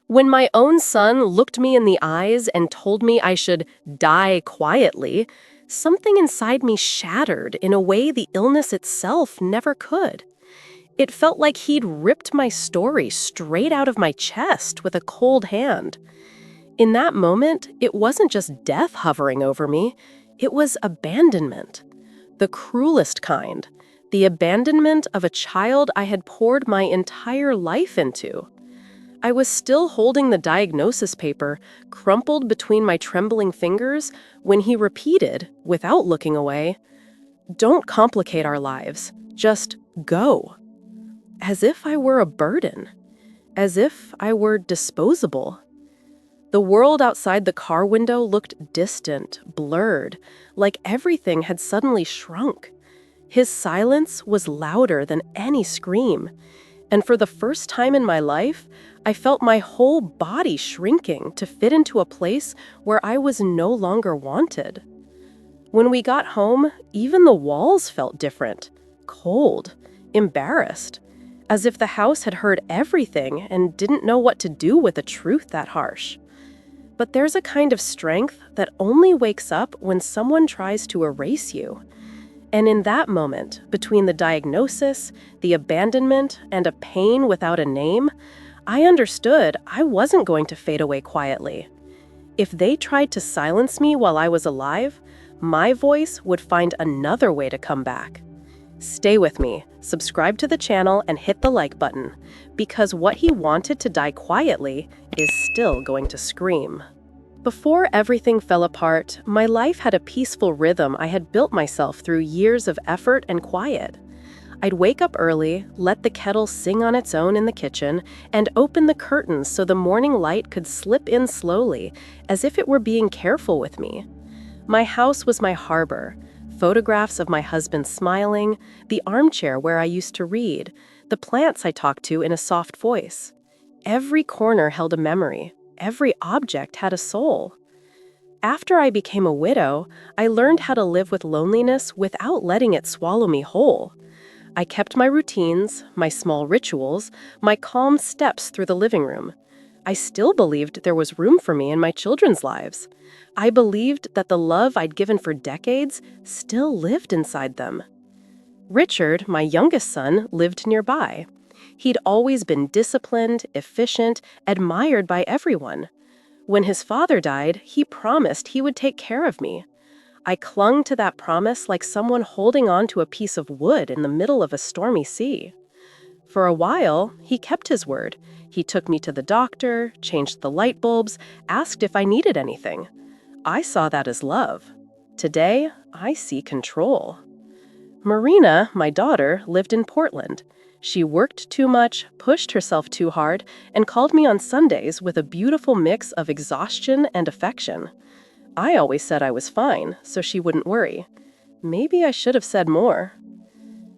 When my own son looked me in the eyes and told me I should die quietly, something inside me shattered in a way the illness itself never could. It felt like he'd ripped my story straight out of my chest with a cold hand. In that moment, it wasn't just death hovering over me, it was abandonment. The cruelest kind. The abandonment of a child I had poured my entire life into. I was still holding the diagnosis paper, crumpled between my trembling fingers, when he repeated, without looking away, "Don't complicate our lives. Just go." As if I were a burden. As if I were disposable. The world outside the car window looked distant, blurred, like everything had suddenly shrunk. His silence was louder than any scream, and for the first time in my life, I felt my whole body shrinking to fit into a place where I was no longer wanted. When we got home, even the walls felt different, cold, embarrassed, as if the house had heard everything and didn't know what to do with a truth that harsh. But there's a kind of strength that only wakes up when someone tries to erase you. And in that moment, between the diagnosis, the abandonment, and a pain without a name, I understood I wasn't going to fade away quietly. If they tried to silence me while I was alive, my voice would find another way to come back. Stay with me, subscribe to the channel, and hit the like button, because what he wanted to die quietly is still going to scream. Before everything fell apart, my life had a peaceful rhythm I had built myself through years of effort and quiet. I'd wake up early, let the kettle sing on its own in the kitchen, and open the curtains so the morning light could slip in slowly, as if it were being careful with me. My house was my harbor. Photographs of my husband smiling, the armchair where I used to read, the plants I talked to in a soft voice. Every corner held a memory. Every object had a soul. After I became a widow, I learned how to live with loneliness without letting it swallow me whole. I kept my routines, my small rituals, my calm steps through the living room. I still believed there was room for me in my children's lives. I believed that the love I'd given for decades still lived inside them. Richard, my youngest son, lived nearby. He'd always been disciplined, efficient, admired by everyone. When his father died, he promised he would take care of me. I clung to that promise like someone holding on to a piece of wood in the middle of a stormy sea. For a while, he kept his word. He took me to the doctor, changed the light bulbs, asked if I needed anything. I saw that as love. Today, I see control. Marina, my daughter, lived in Portland. She worked too much, pushed herself too hard, and called me on Sundays with a beautiful mix of exhaustion and affection. I always said I was fine, so she wouldn't worry. Maybe I should have said more.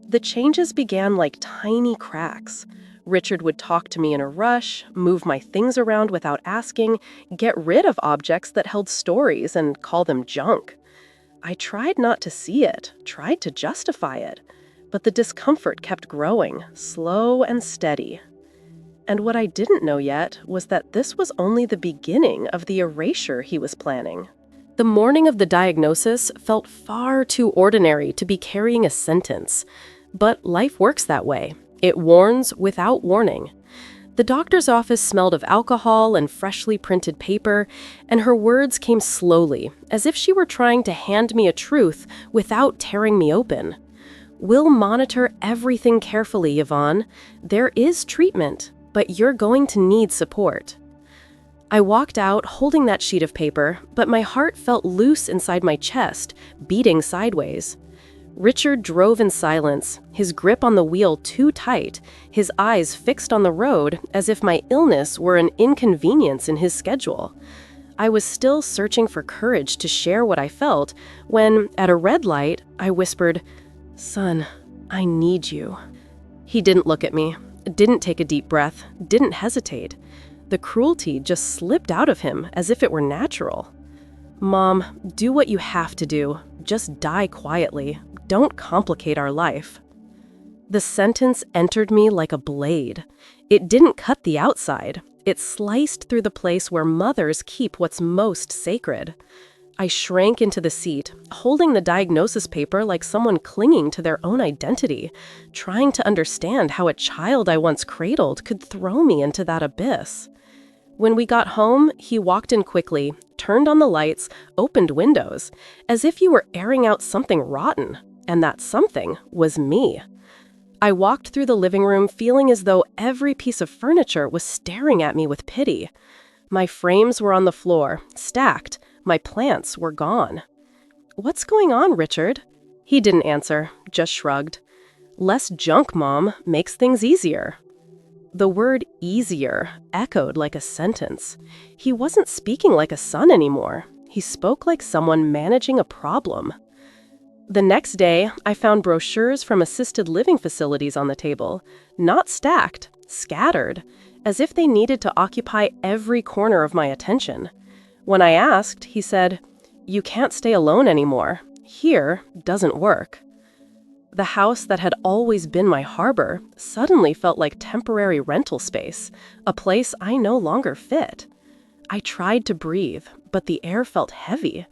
The changes began like tiny cracks. Richard would talk to me in a rush, move my things around without asking, get rid of objects that held stories and call them junk. I tried not to see it, tried to justify it, but the discomfort kept growing, slow and steady. And what I didn't know yet was that this was only the beginning of the erasure he was planning. The morning of the diagnosis felt far too ordinary to be carrying a sentence. But life works that way. It warns without warning. The doctor's office smelled of alcohol and freshly printed paper, and her words came slowly, as if she were trying to hand me a truth without tearing me open. "We'll monitor everything carefully, Yvonne. There is treatment, but you're going to need support." I walked out holding that sheet of paper, but my heart felt loose inside my chest, beating sideways. Richard drove in silence, his grip on the wheel too tight, his eyes fixed on the road as if my illness were an inconvenience in his schedule. I was still searching for courage to share what I felt when, at a red light, I whispered, "Son, I need you." He didn't look at me, didn't take a deep breath, didn't hesitate. The cruelty just slipped out of him as if it were natural. "Mom, do what you have to do. Just die quietly. Don't complicate our life." The sentence entered me like a blade. It didn't cut the outside. It sliced through the place where mothers keep what's most sacred. I shrank into the seat, holding the diagnosis paper like someone clinging to their own identity, trying to understand how a child I once cradled could throw me into that abyss. When we got home, he walked in quickly, turned on the lights, opened windows, as if he were airing out something rotten, and that something was me. I walked through the living room feeling as though every piece of furniture was staring at me with pity. My frames were on the floor, stacked. My plants were gone. "What's going on, Richard?" He didn't answer, just shrugged. "Less junk, Mom, makes things easier." The word easier echoed like a sentence. He wasn't speaking like a son anymore. He spoke like someone managing a problem. The next day, I found brochures from assisted living facilities on the table, not stacked, scattered, as if they needed to occupy every corner of my attention. When I asked, he said, "You can't stay alone anymore. Here doesn't work." The house that had always been my harbor suddenly felt like temporary rental space, a place I no longer fit. I tried to breathe, but the air felt heavy.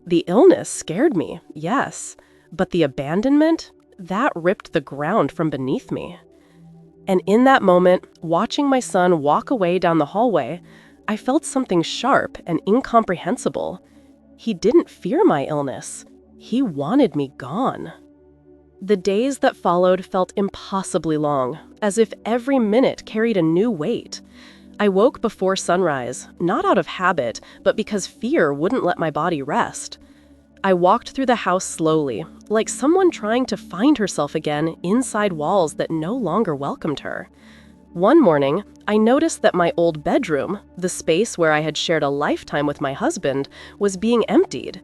The illness scared me, yes, but the abandonment, that ripped the ground from beneath me. And in that moment, watching my son walk away down the hallway, I felt something sharp and incomprehensible. He didn't fear my illness. He wanted me gone. The days that followed felt impossibly long, as if every minute carried a new weight. I woke before sunrise, not out of habit, but because fear wouldn't let my body rest. I walked through the house slowly, like someone trying to find herself again inside walls that no longer welcomed her. One morning, I noticed that my old bedroom, the space where I had shared a lifetime with my husband, was being emptied.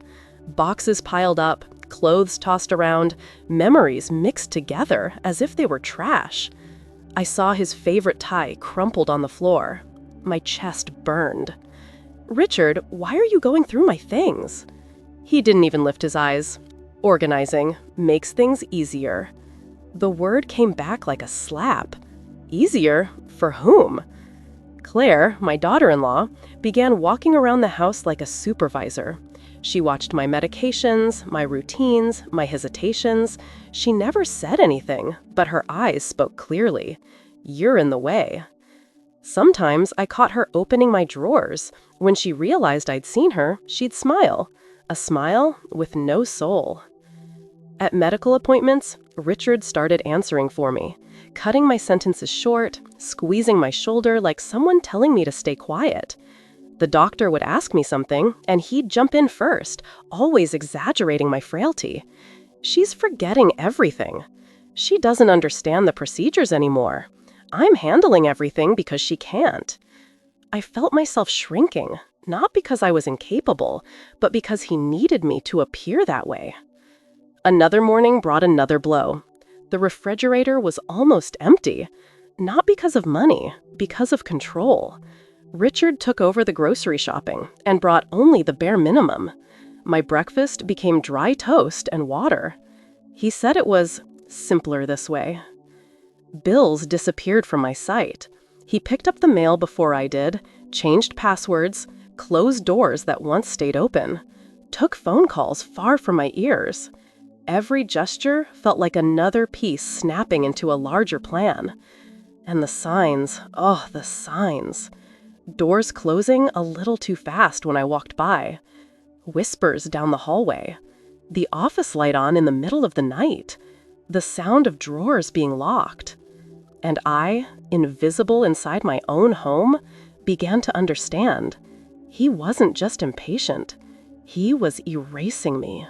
Boxes piled up, clothes tossed around, memories mixed together as if they were trash. I saw his favorite tie crumpled on the floor. My chest burned. "Richard, why are you going through my things?" He didn't even lift his eyes. "Organizing makes things easier." The word came back like a slap. Easier? For whom? Claire, my daughter-in-law, began walking around the house like a supervisor. She watched my medications, my routines, my hesitations. She never said anything, but her eyes spoke clearly. "You're in the way." Sometimes I caught her opening my drawers. When she realized I'd seen her, she'd smile. A smile with no soul. At medical appointments, Richard started answering for me, cutting my sentences short, squeezing my shoulder like someone telling me to stay quiet. The doctor would ask me something, and he'd jump in first, always exaggerating my frailty. "She's forgetting everything. She doesn't understand the procedures anymore. I'm handling everything because she can't." I felt myself shrinking, not because I was incapable, but because he needed me to appear that way. Another morning brought another blow. The refrigerator was almost empty, not because of money, because of control. Richard took over the grocery shopping and brought only the bare minimum. My breakfast became dry toast and water. He said it was simpler this way. Bills disappeared from my sight. He picked up the mail before I did, changed passwords, closed doors that once stayed open, took phone calls far from my ears. Every gesture felt like another piece snapping into a larger plan. And the signs, oh, the signs. Doors closing a little too fast when I walked by. Whispers down the hallway. The office light on in the middle of the night. The sound of drawers being locked. And I, invisible inside my own home, began to understand. He wasn't just impatient. He was erasing me.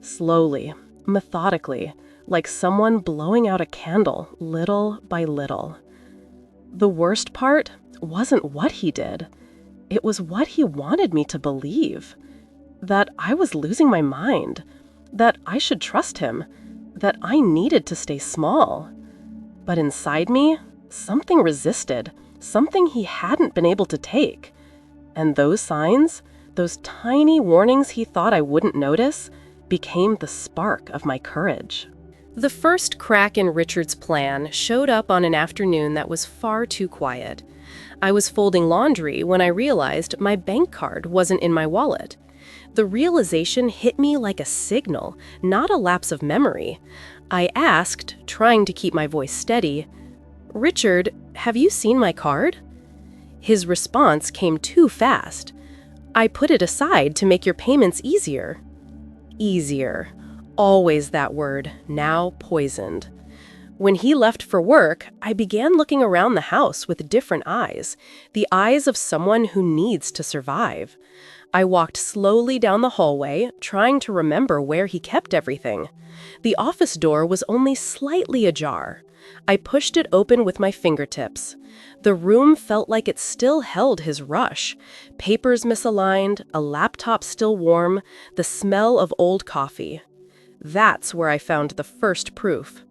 Slowly, methodically, like someone blowing out a candle little by little. The worst part wasn't what he did. It was what he wanted me to believe. That I was losing my mind. That I should trust him. That I needed to stay small. But inside me, something resisted, something he hadn't been able to take. And those signs, those tiny warnings he thought I wouldn't notice, became the spark of my courage. The first crack in Richard's plan showed up on an afternoon that was far too quiet. I was folding laundry when I realized my bank card wasn't in my wallet. The realization hit me like a signal, not a lapse of memory. I asked, trying to keep my voice steady, "Richard, have you seen my card?" His response came too fast. "I put it aside to make your payments easier." Easier. Always that word, now poisoned. When he left for work, I began looking around the house with different eyes, the eyes of someone who needs to survive. I walked slowly down the hallway, trying to remember where he kept everything. The office door was only slightly ajar. I pushed it open with my fingertips. The room felt like it still held his rush. Papers misaligned, a laptop still warm, the smell of old coffee. That's where I found the first proof.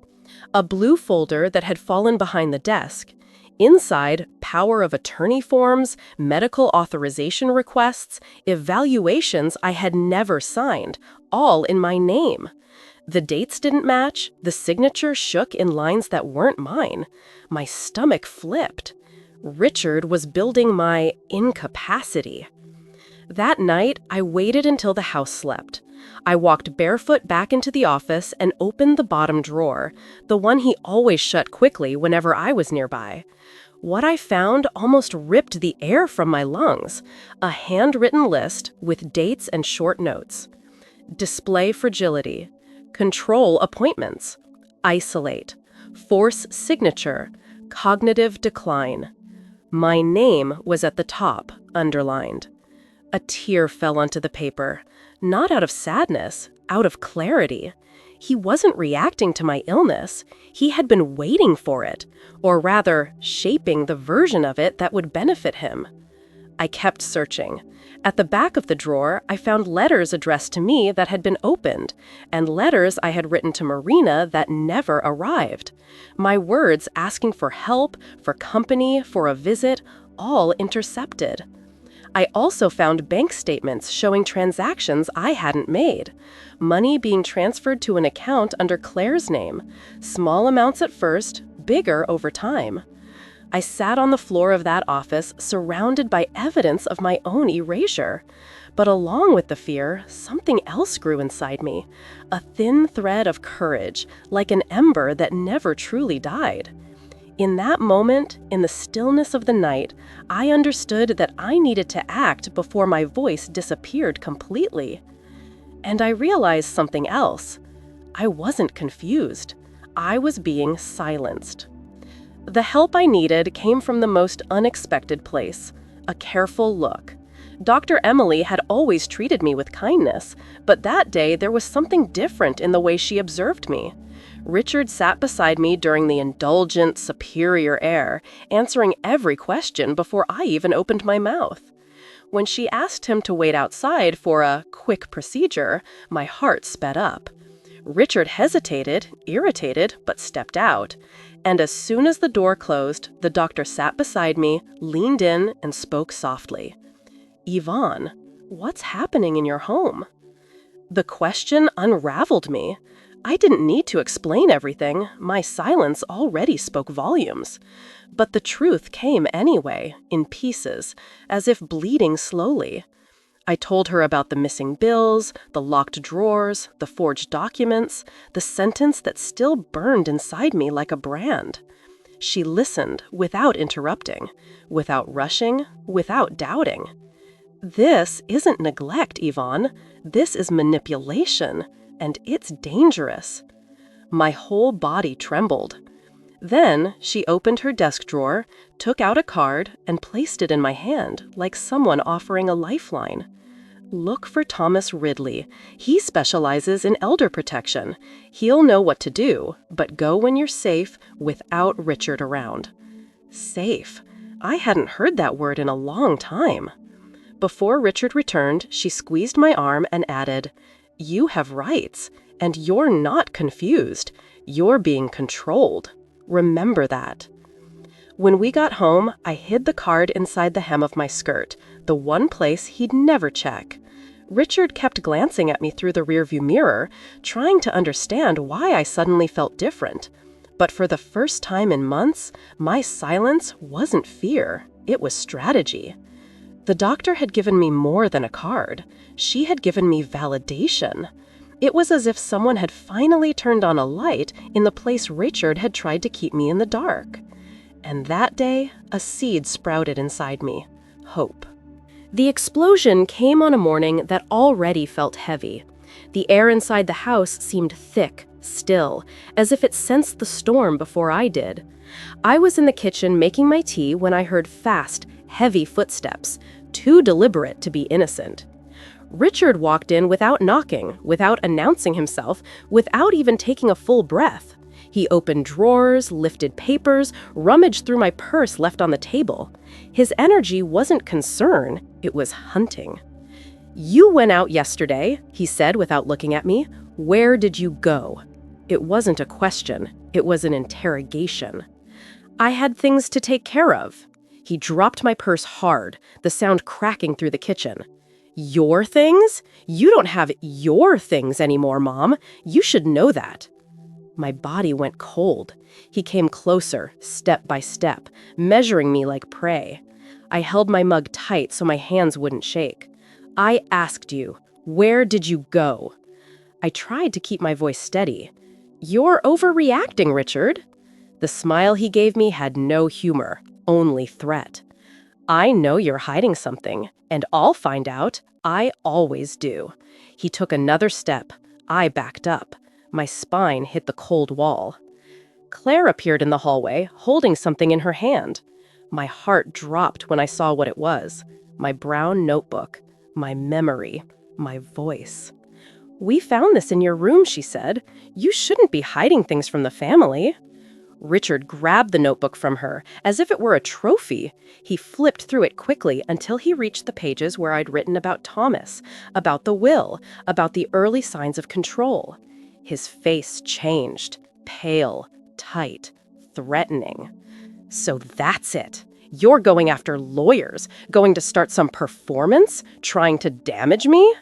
A blue folder that had fallen behind the desk. Inside, power of attorney forms, medical authorization requests, evaluations I had never signed, all in my name. The dates didn't match, the signature shook in lines that weren't mine. My stomach flipped. Richard was building my incapacity. That night, I waited until the house slept. I walked barefoot back into the office and opened the bottom drawer, the one he always shut quickly whenever I was nearby. What I found almost ripped the air from my lungs, a handwritten list with dates and short notes. Display fragility, control appointments, isolate, force signature, cognitive decline. My name was at the top, underlined. A tear fell onto the paper, not out of sadness, out of clarity. He wasn't reacting to my illness. He had been waiting for it, or rather, shaping the version of it that would benefit him. I kept searching. At the back of the drawer, I found letters addressed to me that had been opened, and letters I had written to Marina that never arrived. My words asking for help, for company, for a visit, all intercepted. I also found bank statements showing transactions I hadn't made. Money being transferred to an account under Claire's name. Small amounts at first, bigger over time. I sat on the floor of that office, surrounded by evidence of my own erasure. But along with the fear, something else grew inside me. A thin thread of courage, like an ember that never truly died. In that moment, in the stillness of the night, I understood that I needed to act before my voice disappeared completely. And I realized something else. I wasn't confused. I was being silenced. The help I needed came from the most unexpected place, a careful look. Dr. Emily had always treated me with kindness, but that day there was something different in the way she observed me. Richard sat beside me during the indulgent, superior air, answering every question before I even opened my mouth. When she asked him to wait outside for a quick procedure, my heart sped up. Richard hesitated, irritated, but stepped out. And as soon as the door closed, the doctor sat beside me, leaned in, and spoke softly. "Yvonne, what's happening in your home?" The question unraveled me. I didn't need to explain everything. My silence already spoke volumes. But the truth came anyway, in pieces, as if bleeding slowly. I told her about the missing bills, the locked drawers, the forged documents, the sentence that still burned inside me like a brand. She listened without interrupting, without rushing, without doubting. "This isn't neglect, Yvonne. This is manipulation, and it's dangerous." My whole body trembled. Then she opened her desk drawer, took out a card, and placed it in my hand, like someone offering a lifeline. "Look for Thomas Ridley. He specializes in elder protection. He'll know what to do, but go when you're safe without Richard around." Safe. I hadn't heard that word in a long time. Before Richard returned, she squeezed my arm and added, "You have rights, and you're not confused. You're being controlled. Remember that." When we got home, I hid the card inside the hem of my skirt, the one place he'd never check. Richard kept glancing at me through the rearview mirror, trying to understand why I suddenly felt different. But for the first time in months, my silence wasn't fear. It was strategy. The doctor had given me more than a card. She had given me validation. It was as if someone had finally turned on a light in the place Richard had tried to keep me in the dark. And that day, a seed sprouted inside me. Hope. The explosion came on a morning that already felt heavy. The air inside the house seemed thick, still, as if it sensed the storm before I did. I was in the kitchen making my tea when I heard fast, heavy footsteps, too deliberate to be innocent. Richard walked in without knocking, without announcing himself, without even taking a full breath. He opened drawers, lifted papers, rummaged through my purse left on the table. His energy wasn't concern, it was hunting. "You went out yesterday," he said without looking at me. "Where did you go?" It wasn't a question, it was an interrogation. "I had things to take care of." He dropped my purse hard, the sound cracking through the kitchen. "Your things? You don't have your things anymore, Mom. You should know that." My body went cold. He came closer, step by step, measuring me like prey. I held my mug tight so my hands wouldn't shake. "I asked you, where did you go?" I tried to keep my voice steady. "You're overreacting, Richard." The smile he gave me had no humor, only threat. "I know you're hiding something, and I'll find out. I always do." He took another step. I backed up. My spine hit the cold wall. Claire appeared in the hallway, holding something in her hand. My heart dropped when I saw what it was. My brown notebook. My memory. My voice. "We found this in your room," she said. "You shouldn't be hiding things from the family." Richard grabbed the notebook from her, as if it were a trophy. He flipped through it quickly until he reached the pages where I'd written about Thomas, about the will, about the early signs of control. His face changed, pale, tight, threatening. "So that's it. You're going after lawyers, going to start some performance, trying to damage me?"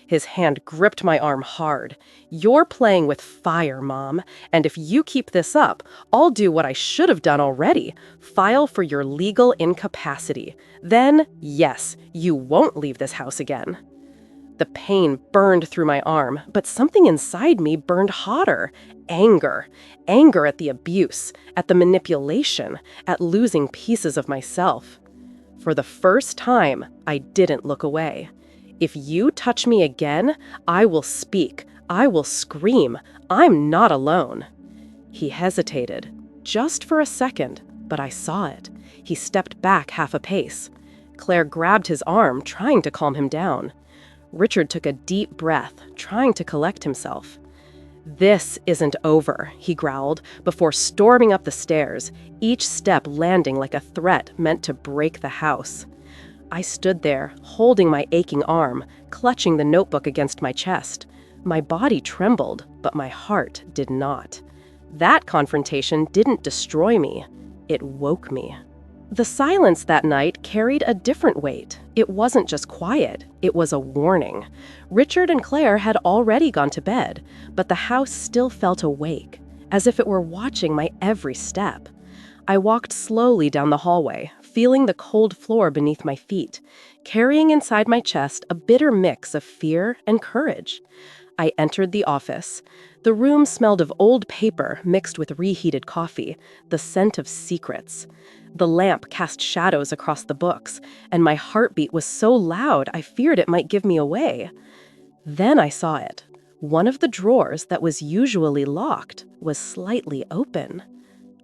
His hand gripped my arm hard. "You're playing with fire, Mom, and if you keep this up, I'll do what I should have done already, file for your legal incapacity. Then, yes, you won't leave this house again." The pain burned through my arm, but something inside me burned hotter. Anger. Anger at the abuse, at the manipulation, at losing pieces of myself. For the first time, I didn't look away. "If you touch me again, I will speak. I will scream. I'm not alone." He hesitated, just for a second, but I saw it. He stepped back half a pace. Claire grabbed his arm, trying to calm him down. Richard took a deep breath, trying to collect himself. "This isn't over," he growled, before storming up the stairs, each step landing like a threat meant to break the house. I stood there, holding my aching arm, clutching the notebook against my chest. My body trembled, but my heart did not. That confrontation didn't destroy me. It woke me. The silence that night carried a different weight. It wasn't just quiet, it was a warning. Richard and Claire had already gone to bed, but the house still felt awake, as if it were watching my every step. I walked slowly down the hallway, feeling the cold floor beneath my feet, carrying inside my chest a bitter mix of fear and courage. I entered the office. The room smelled of old paper mixed with reheated coffee, the scent of secrets. The lamp cast shadows across the books, and my heartbeat was so loud I feared it might give me away. Then I saw it. One of the drawers that was usually locked was slightly open.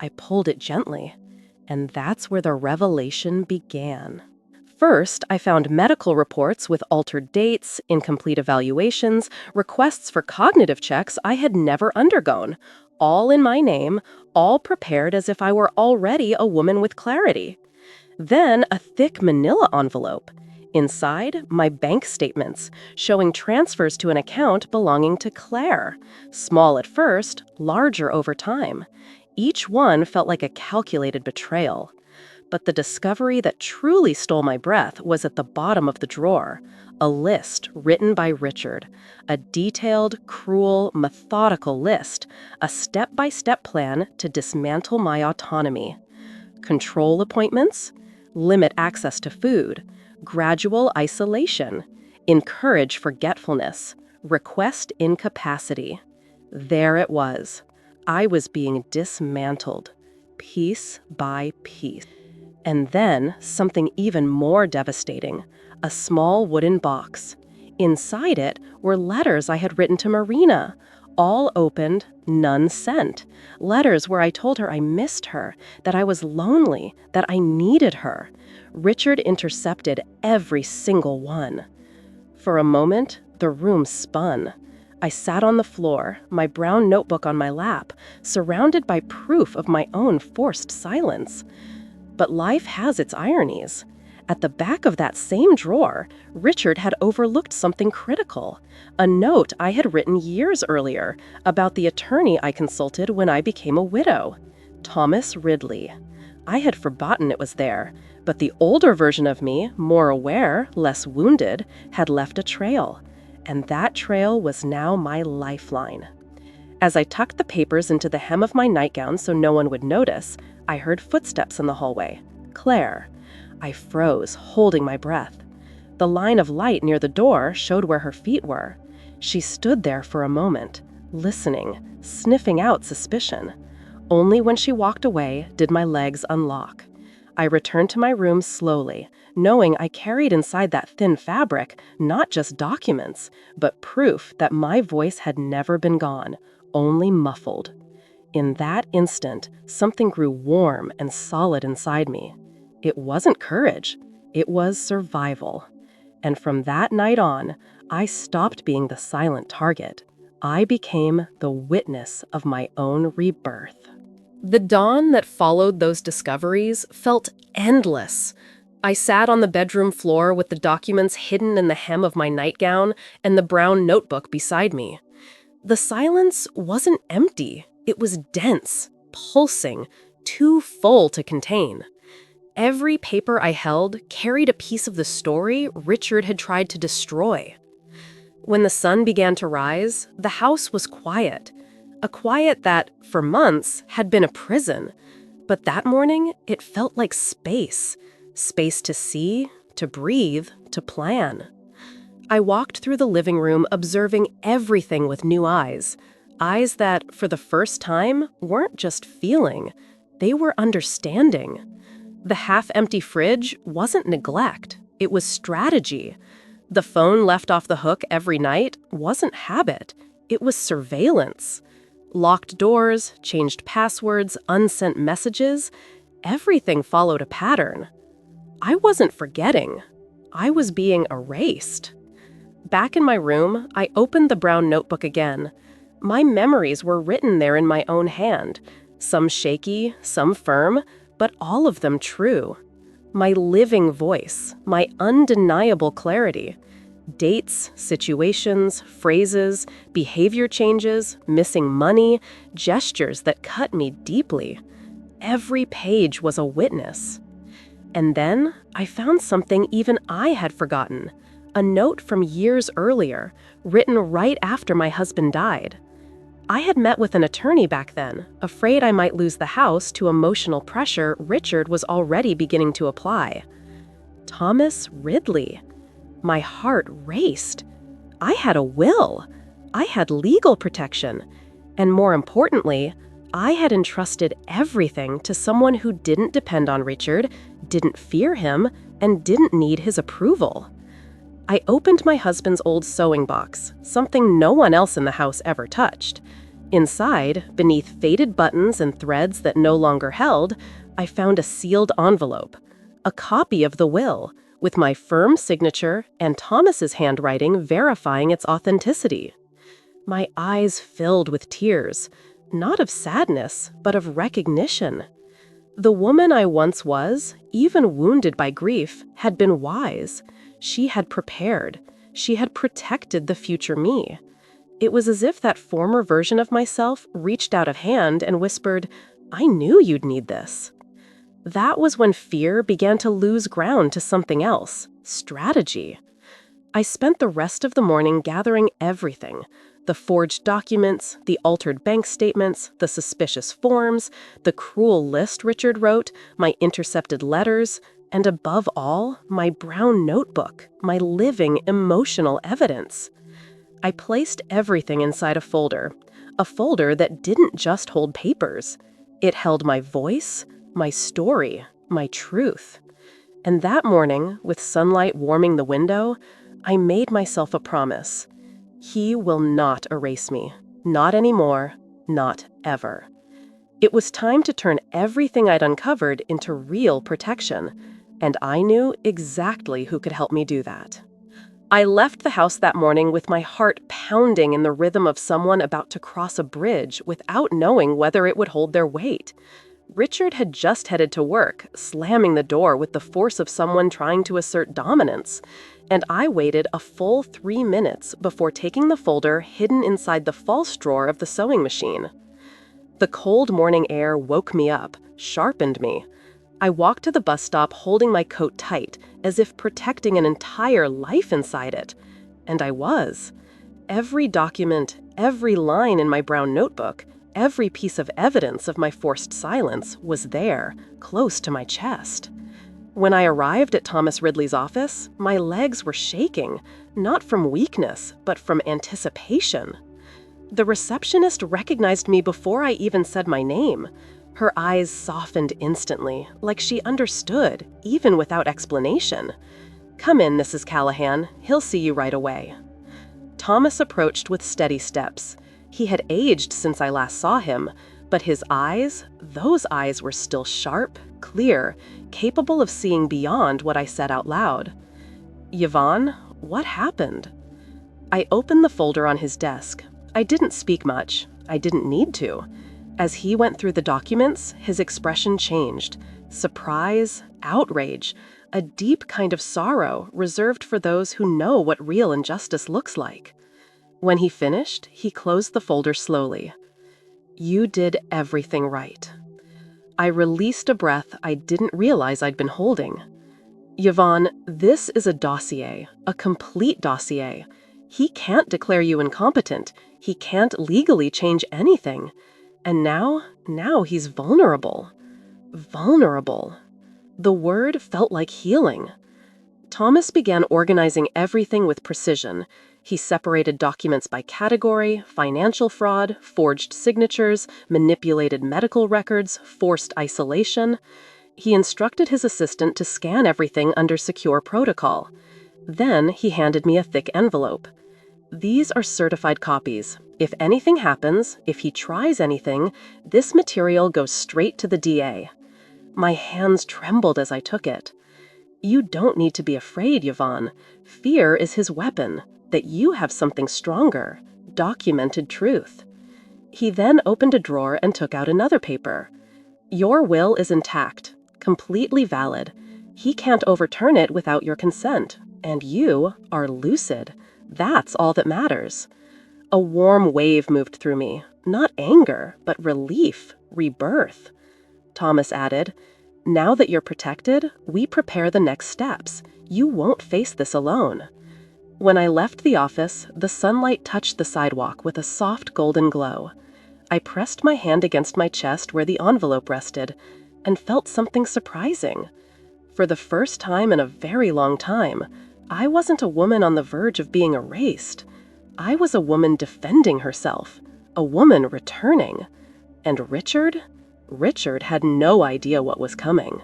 I pulled it gently, and that's where the revelation began. First, I found medical reports with altered dates, incomplete evaluations, requests for cognitive checks I had never undergone, all in my name, all prepared as if I were already a woman with clarity. Then a thick manila envelope. Inside, my bank statements, showing transfers to an account belonging to Claire. Small at first, larger over time. Each one felt like a calculated betrayal. But the discovery that truly stole my breath was at the bottom of the drawer. A list written by Richard. A detailed, cruel, methodical list. A step-by-step plan to dismantle my autonomy. Control appointments? limit access to food, gradual isolation, encourage forgetfulness, request incapacity. There it was. I was being dismantled, piece by piece. And then something even more devastating, a small wooden box. Inside it were letters I had written to Marina, all opened, none sent. Letters where I told her I missed her, that I was lonely, that I needed her. Richard intercepted every single one. For a moment, the room spun. I sat on the floor, my brown notebook on my lap, surrounded by proof of my own forced silence. But life has its ironies. At the back of that same drawer, Richard had overlooked something critical, a note I had written years earlier about the attorney I consulted when I became a widow, Thomas Ridley. I had forgotten it was there, but the older version of me, more aware, less wounded, had left a trail, and that trail was now my lifeline. As I tucked the papers into the hem of my nightgown so no one would notice, I heard footsteps in the hallway. Claire. I froze, holding my breath. The line of light near the door showed where her feet were. She stood there for a moment, listening, sniffing out suspicion. Only when she walked away did my legs unlock. I returned to my room slowly, knowing I carried inside that thin fabric not just documents, but proof that my voice had never been gone, only muffled. In that instant, something grew warm and solid inside me. It wasn't courage, it was survival. And from that night on, I stopped being the silent target. I became the witness of my own rebirth. The dawn that followed those discoveries felt endless. I sat on the bedroom floor with the documents hidden in the hem of my nightgown and the brown notebook beside me. The silence wasn't empty. It was dense, pulsing, too full to contain. Every paper I held carried a piece of the story Richard had tried to destroy. When the sun began to rise, the house was quiet. A quiet that, for months, had been a prison. But that morning, it felt like space. Space to see, to breathe, to plan. I walked through the living room observing everything with new eyes. Eyes that, for the first time, weren't just feeling. They were understanding. The half-empty fridge wasn't neglect. It was strategy. The phone left off the hook every night wasn't habit. It was surveillance. Locked doors, changed passwords, unsent messages, everything followed a pattern. I wasn't forgetting. I was being erased. Back in my room, I opened the brown notebook again. My memories were written there in my own hand, some shaky, some firm, but all of them true. My living voice, my undeniable clarity. Dates, situations, phrases, behavior changes, missing money, gestures that cut me deeply. Every page was a witness. And then I found something even I had forgotten. A note from years earlier, written right after my husband died. I had met with an attorney back then, afraid I might lose the house to emotional pressure Richard was already beginning to apply. Thomas Ridley. My heart raced. I had a will. I had legal protection. And more importantly, I had entrusted everything to someone who didn't depend on Richard, didn't fear him, and didn't need his approval. I opened my husband's old sewing box, something no one else in the house ever touched. Inside, beneath faded buttons and threads that no longer held, I found a sealed envelope, a copy of the will, with my firm signature and Thomas's handwriting verifying its authenticity. My eyes filled with tears, not of sadness, but of recognition. The woman I once was, even wounded by grief, had been wise. She had prepared. She had protected the future me. It was as if that former version of myself reached out a hand and whispered, "I knew you'd need this." That was when fear began to lose ground to something else, strategy. I spent the rest of the morning gathering everything: the forged documents, the altered bank statements, the suspicious forms, the cruel list Richard wrote, my intercepted letters, And above all, my brown notebook, my living emotional evidence. I placed everything inside a folder that didn't just hold papers. It held my voice, my story, my truth. And that morning, with sunlight warming the window, I made myself a promise. He will not erase me. Not anymore. Not ever. It was time to turn everything I'd uncovered into real protection, and I knew exactly who could help me do that. I left the house that morning with my heart pounding in the rhythm of someone about to cross a bridge without knowing whether it would hold their weight. Richard had just headed to work, slamming the door with the force of someone trying to assert dominance, and I waited a full 3 minutes before taking the folder hidden inside the false drawer of the sewing machine. The cold morning air woke me up, sharpened me. I walked to the bus stop holding my coat tight, as if protecting an entire life inside it. And I was. Every document, every line in my brown notebook, every piece of evidence of my forced silence was there, close to my chest. When I arrived at Thomas Ridley's office, my legs were shaking, not from weakness, but from anticipation. The receptionist recognized me before I even said my name. Her eyes softened instantly, like she understood, even without explanation. "Come in, Mrs. Callahan. He'll see you right away." Thomas approached with steady steps. He had aged since I last saw him, but his eyes, those eyes were still sharp, clear, capable of seeing beyond what I said out loud. "Yvonne, what happened?" I opened the folder on his desk. I didn't speak much. I didn't need to. As he went through the documents, his expression changed. Surprise, outrage, a deep kind of sorrow reserved for those who know what real injustice looks like. When he finished, he closed the folder slowly. "You did everything right." I released a breath I didn't realize I'd been holding. "Yvonne, this is a dossier, a complete dossier. He can't declare you incompetent. He can't legally change anything. And now he's vulnerable. Vulnerable." The word felt like healing. Thomas began organizing everything with precision. He separated documents by category: financial fraud, forged signatures, manipulated medical records, forced isolation. He instructed his assistant to scan everything under secure protocol. Then he handed me a thick envelope. "These are certified copies. If anything happens, if he tries anything, this material goes straight to the DA." My hands trembled as I took it. "You don't need to be afraid, Yvonne. Fear is his weapon. That you have something stronger. Documented truth." He then opened a drawer and took out another paper. "Your will is intact, completely valid. He can't overturn it without your consent. And you are lucid. That's all that matters." A warm wave moved through me. Not anger, but relief, rebirth. Thomas added, "Now that you're protected, we prepare the next steps. You won't face this alone." When I left the office, the sunlight touched the sidewalk with a soft golden glow. I pressed my hand against my chest where the envelope rested and felt something surprising. For the first time in a very long time, I wasn't a woman on the verge of being erased. I was a woman defending herself, a woman returning. And Richard had no idea what was coming.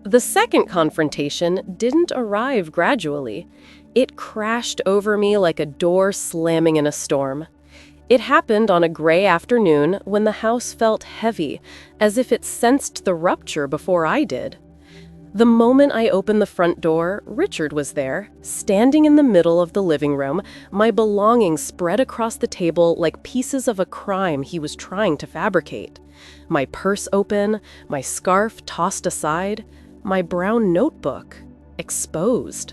The second confrontation didn't arrive gradually. It crashed over me like a door slamming in a storm. It happened on a gray afternoon when the house felt heavy, as if it sensed the rupture before I did. The moment I opened the front door, Richard was there, standing in the middle of the living room, my belongings spread across the table like pieces of a crime he was trying to fabricate. My purse open, my scarf tossed aside, my brown notebook exposed.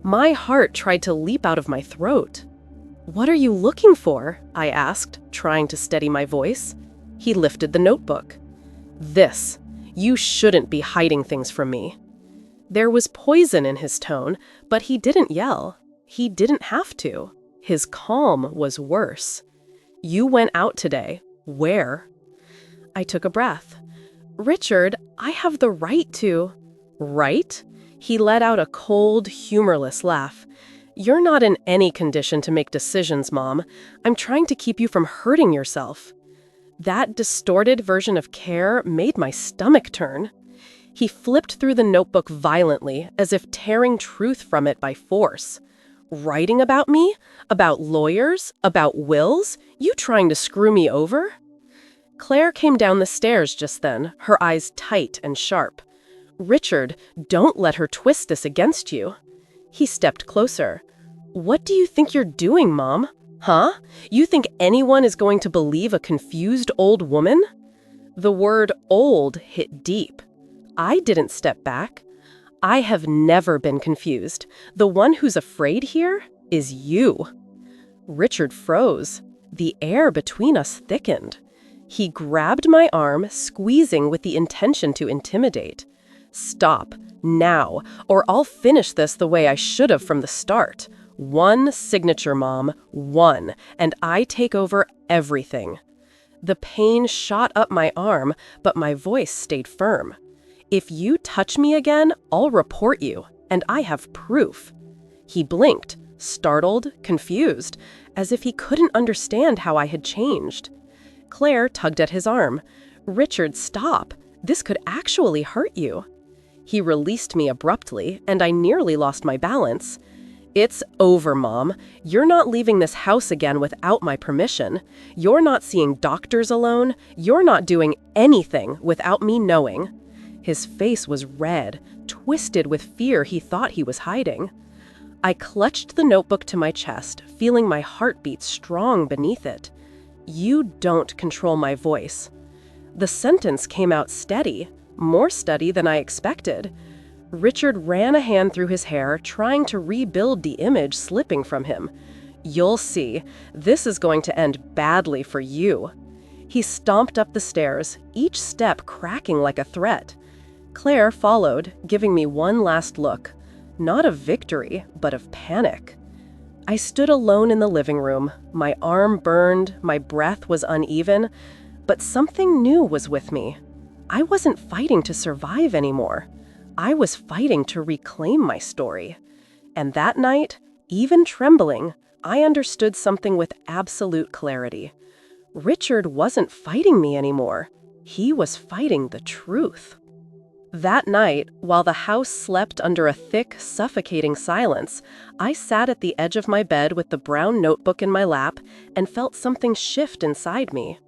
My heart tried to leap out of my throat. "What are you looking for?" I asked, trying to steady my voice. He lifted the notebook. "This. You shouldn't be hiding things from me." There was poison in his tone, but he didn't yell. He didn't have to. His calm was worse. "You went out today. Where?" I took a breath. "Richard, I have the right to." Right? He let out a cold, humorless laugh. You're not in any condition to make decisions, Mom. I'm trying to keep you from hurting yourself. That distorted version of care made my stomach turn. He flipped through the notebook violently, as if tearing truth from it by force. Writing about me? About lawyers? About wills? You trying to screw me over? Claire came down the stairs just then, her eyes tight and sharp. Richard, don't let her twist this against you. He stepped closer. What do you think you're doing, Mom? Huh? You think anyone is going to believe a confused old woman? The word old hit deep. I didn't step back. I have never been confused. The one who's afraid here is you. Richard froze. The air between us thickened. He grabbed my arm, squeezing with the intention to intimidate. Stop, now, or I'll finish this the way I should have from the start. One signature, Mom, one, and I take over everything. The pain shot up my arm, but my voice stayed firm. If you touch me again, I'll report you, and I have proof. He blinked, startled, confused, as if he couldn't understand how I had changed. Claire tugged at his arm. Richard, stop. This could actually hurt you. He released me abruptly, and I nearly lost my balance. It's over, Mom. You're not leaving this house again without my permission. You're not seeing doctors alone. You're not doing anything without me knowing. His face was red, twisted with fear he thought he was hiding. I clutched the notebook to my chest, feeling my heartbeat strong beneath it. You don't control my voice. The sentence came out steady, more steady than I expected. Richard ran a hand through his hair, trying to rebuild the image slipping from him. You'll see, this is going to end badly for you. He stomped up the stairs, each step cracking like a threat. Claire followed, giving me one last look. Not of victory, but of panic. I stood alone in the living room. My arm burned, my breath was uneven, but something new was with me. I wasn't fighting to survive anymore. I was fighting to reclaim my story. And that night, even trembling, I understood something with absolute clarity. Richard wasn't fighting me anymore. He was fighting the truth. That night, while the house slept under a thick, suffocating silence, I sat at the edge of my bed with the brown notebook in my lap and felt something shift inside me.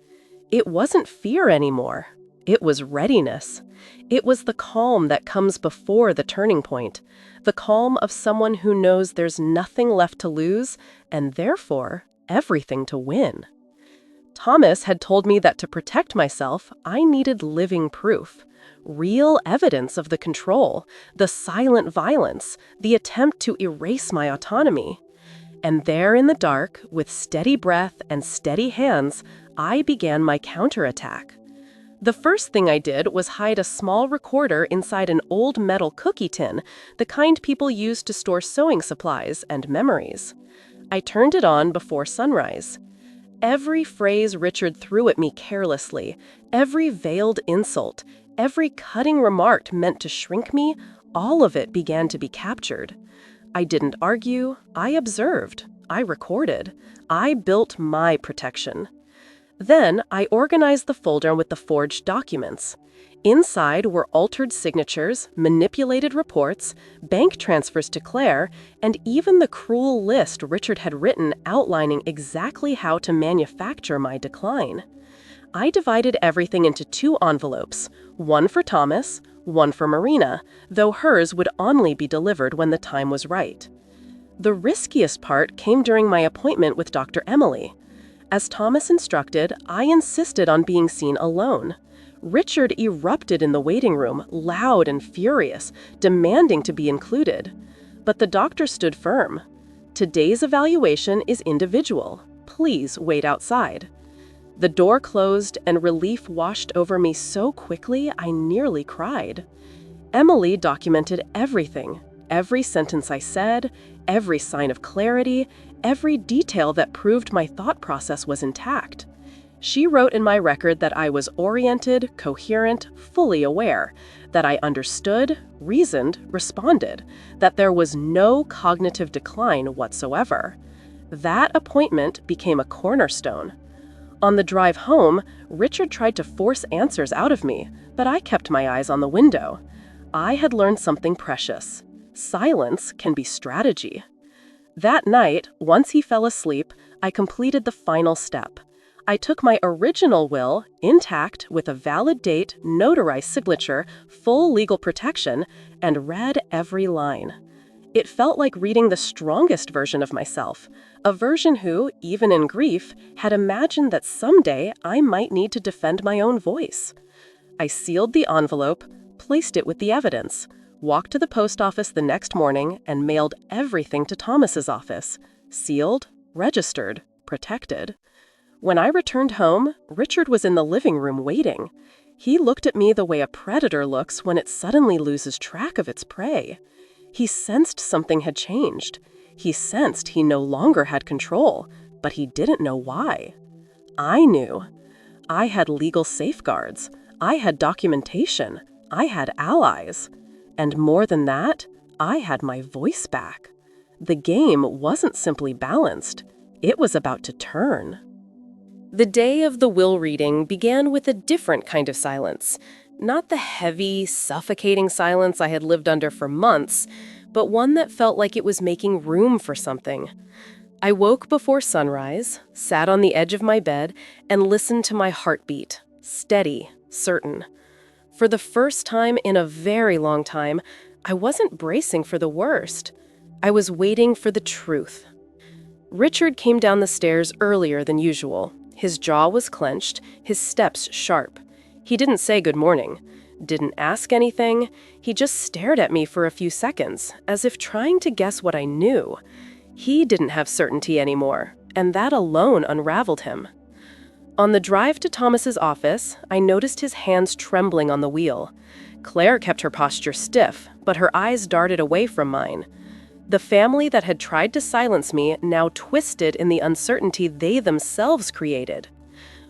It wasn't fear anymore. It was readiness. It was the calm that comes before the turning point, the calm of someone who knows there's nothing left to lose and therefore everything to win. Thomas had told me that to protect myself, I needed living proof, real evidence of the control, the silent violence, the attempt to erase my autonomy. And there in the dark, with steady breath and steady hands, I began my counterattack. The first thing I did was hide a small recorder inside an old metal cookie tin, the kind people use to store sewing supplies and memories. I turned it on before sunrise. Every phrase Richard threw at me carelessly, every veiled insult, every cutting remark meant to shrink me, all of it began to be captured. I didn't argue, I observed, I recorded, I built my protection. Then I organized the folder with the forged documents. Inside were altered signatures, manipulated reports, bank transfers to Claire, and even the cruel list Richard had written outlining exactly how to manufacture my decline. I divided everything into 2 envelopes, one for Thomas, one for Marina, though hers would only be delivered when the time was right. The riskiest part came during my appointment with Dr. Emily. As Thomas instructed, I insisted on being seen alone. Richard erupted in the waiting room, loud and furious, demanding to be included. But the doctor stood firm. Today's evaluation is individual. Please wait outside. The door closed and relief washed over me so quickly I nearly cried. Emily documented everything, every sentence I said, every sign of clarity, every detail that proved my thought process was intact. She wrote in my record that I was oriented, coherent, fully aware, that I understood, reasoned, responded, that there was no cognitive decline whatsoever. That appointment became a cornerstone. On the drive home, Richard tried to force answers out of me, but I kept my eyes on the window. I had learned something precious. Silence can be strategy. That night, once he fell asleep, I completed the final step. I took my original will, intact, with a valid date, notarized signature, full legal protection, and read every line. It felt like reading the strongest version of myself, a version who, even in grief, had imagined that someday I might need to defend my own voice. I sealed the envelope, placed it with the evidence, walked to the post office the next morning, and mailed everything to Thomas's office. Sealed, registered, protected. When I returned home, Richard was in the living room waiting. He looked at me the way a predator looks when it suddenly loses track of its prey. He sensed something had changed. He sensed he no longer had control, but he didn't know why. I knew. I had legal safeguards. I had documentation. I had allies. And more than that, I had my voice back. The game wasn't simply balanced. It was about to turn. The day of the will reading began with a different kind of silence. Not the heavy, suffocating silence I had lived under for months, but one that felt like it was making room for something. I woke before sunrise, sat on the edge of my bed, and listened to my heartbeat, steady, certain. For the first time in a very long time, I wasn't bracing for the worst. I was waiting for the truth. Richard came down the stairs earlier than usual. His jaw was clenched, his steps sharp. He didn't say good morning, didn't ask anything. He just stared at me for a few seconds, as if trying to guess what I knew. He didn't have certainty anymore, and that alone unraveled him. On the drive to Thomas's office, I noticed his hands trembling on the wheel. Claire kept her posture stiff, but her eyes darted away from mine. The family that had tried to silence me now twisted in the uncertainty they themselves created.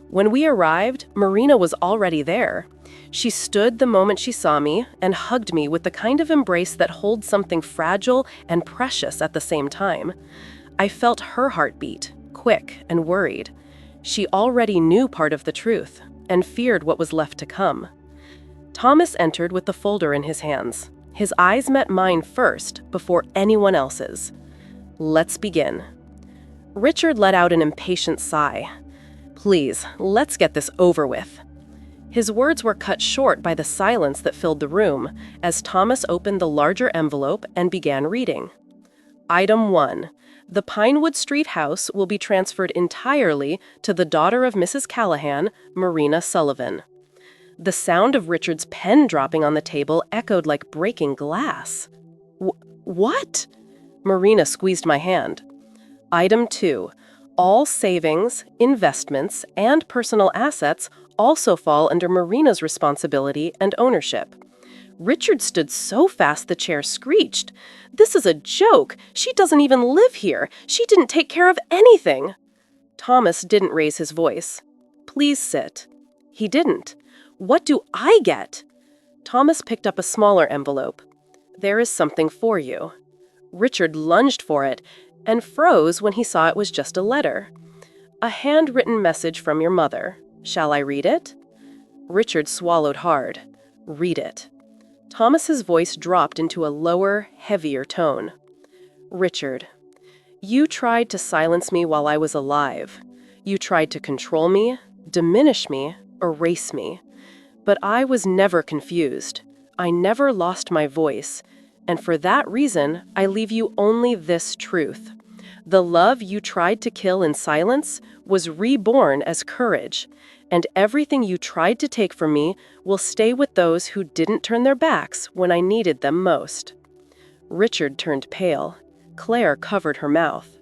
When we arrived, Marina was already there. She stood the moment she saw me and hugged me with the kind of embrace that holds something fragile and precious at the same time. I felt her heartbeat, quick and worried. She already knew part of the truth and feared what was left to come. Thomas entered with the folder in his hands. His eyes met mine first, before anyone else's. Let's begin. Richard let out an impatient sigh. Please, let's get this over with. His words were cut short by the silence that filled the room as Thomas opened the larger envelope and began reading. Item 1. The Pinewood Street house will be transferred entirely to the daughter of Mrs. Callahan, Marina Sullivan. The sound of Richard's pen dropping on the table echoed like breaking glass. What? Marina squeezed my hand. Item 2. All savings, investments, and personal assets also fall under Marina's responsibility and ownership. Richard stood so fast the chair screeched. This is a joke. She doesn't even live here. She didn't take care of anything. Thomas didn't raise his voice. Please sit. He didn't. What do I get? Thomas picked up a smaller envelope. There is something for you. Richard lunged for it and froze when he saw it was just a letter. A handwritten message from your mother. Shall I read it? Richard swallowed hard. Read it. Thomas's voice dropped into a lower, heavier tone. Richard, you tried to silence me while I was alive. You tried to control me, diminish me, erase me. But I was never confused. I never lost my voice. And for that reason, I leave you only this truth. The love you tried to kill in silence was reborn as courage. And everything you tried to take from me will stay with those who didn't turn their backs when I needed them most. Richard turned pale. Claire covered her mouth.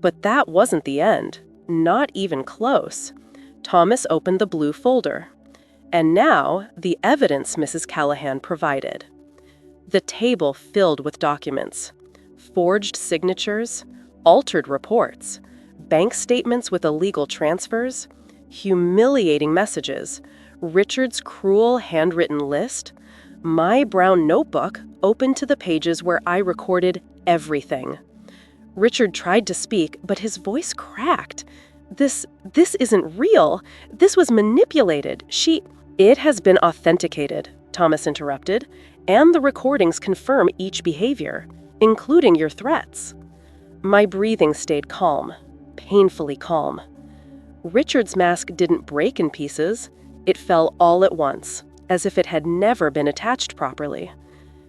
But that wasn't the end. Not even close. Thomas opened the blue folder. And now, the evidence Mrs. Callahan provided. The table filled with documents. Forged signatures, altered reports, bank statements with illegal transfers, humiliating messages, Richard's cruel handwritten list, my brown notebook open to the pages where I recorded everything. Richard tried to speak, but his voice cracked. This isn't real. This was manipulated. It has been authenticated, Thomas interrupted, and the recordings confirm each behavior, including your threats. My breathing stayed calm, painfully calm. Richard's mask didn't break in pieces. It fell all at once, as if it had never been attached properly.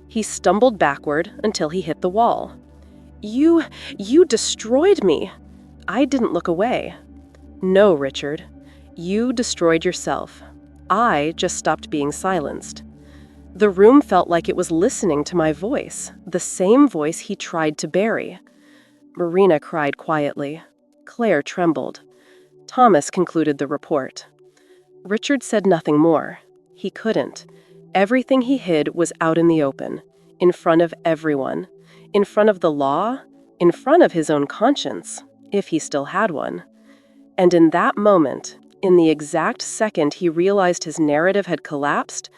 He stumbled backward until he hit the wall. You destroyed me. I didn't look away. No, Richard. You destroyed yourself. I just stopped being silenced. The room felt like it was listening to my voice, the same voice he tried to bury. Marina cried quietly. Claire trembled. Thomas concluded the report. Richard said nothing more. He couldn't. Everything he hid was out in the open, in front of everyone, in front of the law, in front of his own conscience, if he still had one. And in that moment, in the exact second he realized his narrative had collapsed,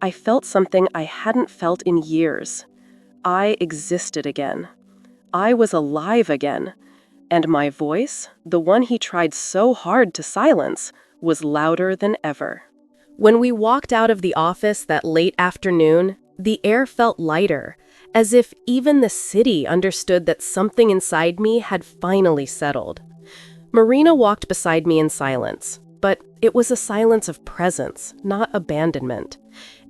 I felt something I hadn't felt in years. I existed again. I was alive again. And my voice, the one he tried so hard to silence, was louder than ever. When we walked out of the office that late afternoon, the air felt lighter, as if even the city understood that something inside me had finally settled. Marina walked beside me in silence, but it was a silence of presence, not abandonment.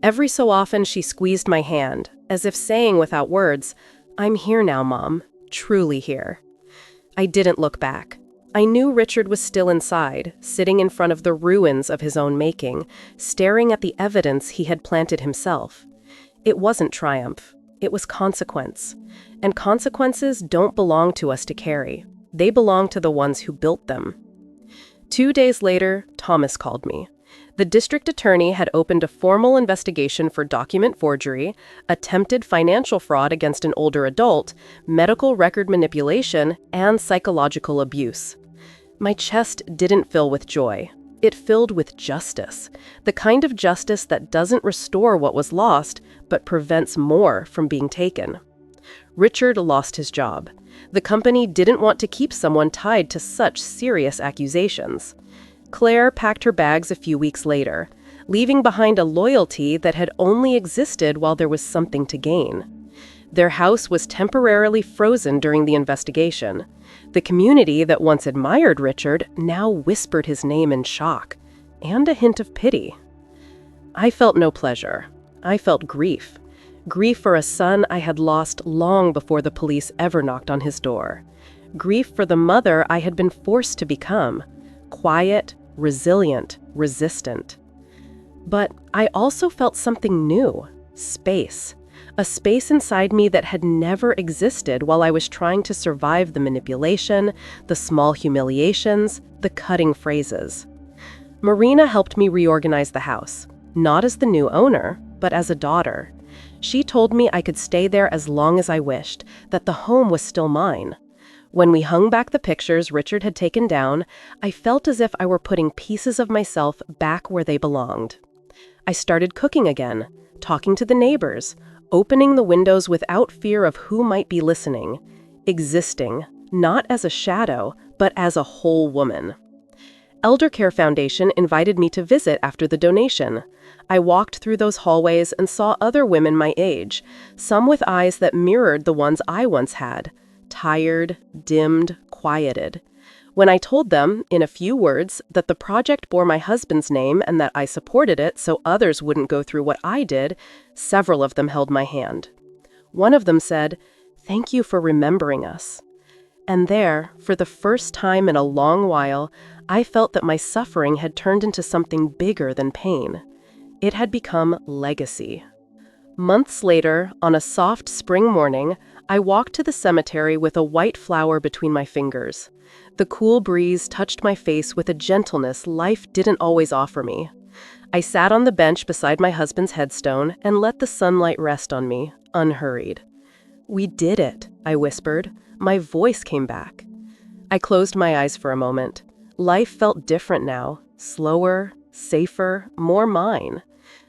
Every so often she squeezed my hand, as if saying without words, "I'm here now, Mom, truly here." I didn't look back. I knew Richard was still inside, sitting in front of the ruins of his own making, staring at the evidence he had planted himself. It wasn't triumph. It was consequence. And consequences don't belong to us to carry. They belong to the ones who built them. 2 days later, Thomas called me. The district attorney had opened a formal investigation for document forgery, attempted financial fraud against an older adult, medical record manipulation, and psychological abuse. My chest didn't fill with joy. It filled with justice, the kind of justice that doesn't restore what was lost, but prevents more from being taken. Richard lost his job. The company didn't want to keep someone tied to such serious accusations. Claire packed her bags a few weeks later, leaving behind a loyalty that had only existed while there was something to gain. Their house was temporarily frozen during the investigation. The community that once admired Richard now whispered his name in shock, and a hint of pity. I felt no pleasure. I felt grief. Grief for a son I had lost long before the police ever knocked on his door. Grief for the mother I had been forced to become. Quiet, resilient, resistant. But I also felt something new, space. A space inside me that had never existed while I was trying to survive the manipulation, the small humiliations, the cutting phrases. Marina helped me reorganize the house, not as the new owner, but as a daughter. She told me I could stay there as long as I wished, that the home was still mine. When we hung back the pictures Richard had taken down, I felt as if I were putting pieces of myself back where they belonged. I started cooking again, talking to the neighbors, opening the windows without fear of who might be listening, existing, not as a shadow, but as a whole woman. Elder Care Foundation invited me to visit after the donation. I walked through those hallways and saw other women my age, some with eyes that mirrored the ones I once had. Tired, dimmed, quieted. When I told them, in a few words, that the project bore my husband's name and that I supported it so others wouldn't go through what I did, several of them held my hand. One of them said, "Thank you for remembering us." And there, for the first time in a long while, I felt that my suffering had turned into something bigger than pain. It had become legacy. Months later, on a soft spring morning, I walked to the cemetery with a white flower between my fingers. The cool breeze touched my face with a gentleness life didn't always offer me. I sat on the bench beside my husband's headstone and let the sunlight rest on me, unhurried. "We did it," I whispered. My voice came back. I closed my eyes for a moment. Life felt different now, Slower, safer, more mine.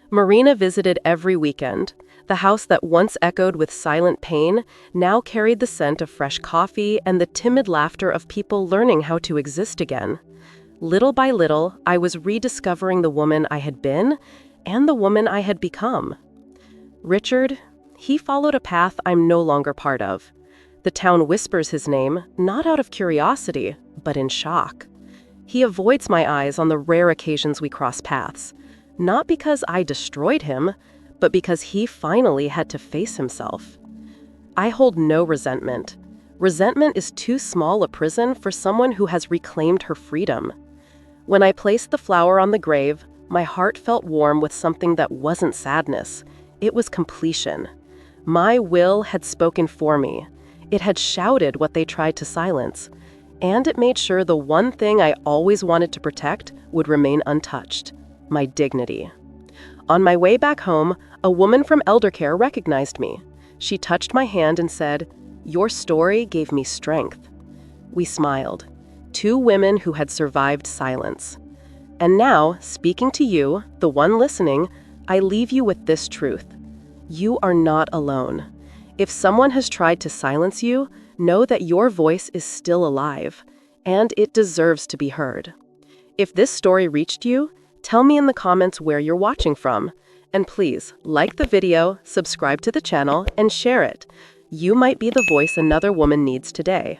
Marina visited every weekend. The house that once echoed with silent pain now carried the scent of fresh coffee and the timid laughter of people learning how to exist again. Little by little, I was rediscovering the woman I had been and the woman I had become. Richard, he followed a path I'm no longer part of. The town whispers his name, not out of curiosity, but in shock. He avoids my eyes on the rare occasions we cross paths, not because I destroyed him, but because he finally had to face himself. I hold no resentment. Resentment is too small a prison for someone who has reclaimed her freedom. When I placed the flower on the grave, my heart felt warm with something that wasn't sadness. It was completion. My will had spoken for me. It had shouted what they tried to silence. And it made sure the one thing I always wanted to protect would remain untouched: my dignity. On my way back home, a woman from elder care recognized me. She touched my hand and said, "Your story gave me strength." We smiled. Two women who had survived silence. And now, speaking to you, the one listening, I leave you with this truth. You are not alone. If someone has tried to silence you, know that your voice is still alive, and it deserves to be heard. If this story reached you, tell me in the comments where you're watching from. And please, like the video, subscribe to the channel, and share it. You might be the voice another woman needs today.